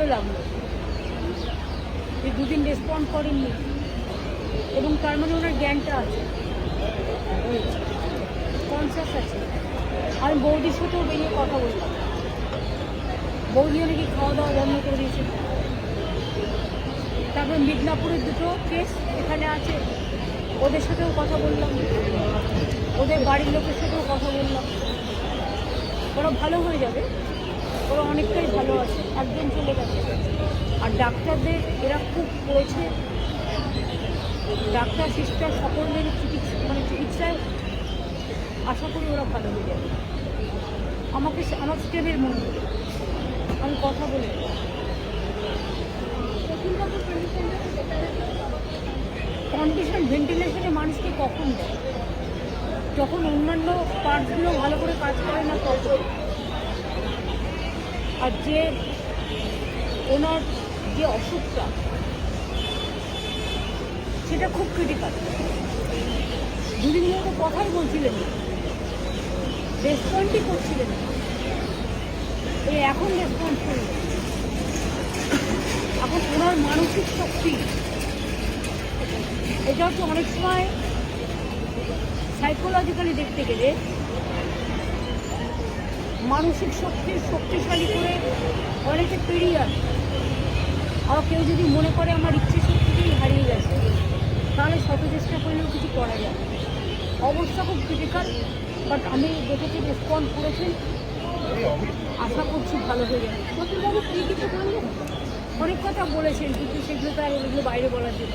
ভালো লাগলো যে দুদিন রেসপন্ড করেননি, এবং তার মানে ওনার জ্ঞানটা আছে, কনসাস আছে। আমি বৌদির সাথেও বেরিয়ে কথা বললাম, বৌদিও নাকি খাওয়া দাওয়া বন্ধ করে দিয়েছে। তারপর মিদনাপুরের দুটো কেস এখানে আছে, ওদের সাথেও কথা বললাম, ওদের বাড়ির লোকের সাথেও কথা বললাম। ওরা ভালো হয়ে যাবে, ওরা অনেকটাই ভালো আছে, একজন চলে গেছে। আর ডাক্তারদের এরা খুব করেছে, ডাক্তার সিস্টার সকলের চিকিৎসায় আশা করি ওরা ভালো হয়ে যাবে। আমার স্টেবের মনে হলো, আমি কথা বলে কন্ডিশন ভেন্টিলেশনে মানুষকে কখন দেয়, যখন অন্যান্য পার্টসগুলো ভালো করে কাজ করে না তখন। আর যে ওনার যে অসুখটা সেটা খুব ক্রিটিক্যাল। দুদিন ধরে কথাই বলছিলেন না, রেসপন্ডই করছিলেন না, এই এখন রেসপন্স করলেন। এখন ওনার মানসিক শক্তি, এটা হচ্ছে অনেক সময় সাইকোলজিক্যালি দেখতে গেলে মানসিক শক্তিশালী করে অনেকে পেরিয়ে আসে। আর কেউ যদি মনে করে আমার ইচ্ছে শক্তিকেই হারিয়ে গেছে, তাহলে শত চেষ্টা করলেও কিছু করা যায়। অবস্থা খুব ক্রিটিক্যাল, বাট আমি দেখেছি রেসপন্ড করেছেন, আশা করছি ভালো হয়ে যাবে। নতুনবাবু কী কিছু বললেন, অনেক কথা বলেছেন, কিন্তু সেগুলো তো আর ওগুলো বাইরে বলার জন্য।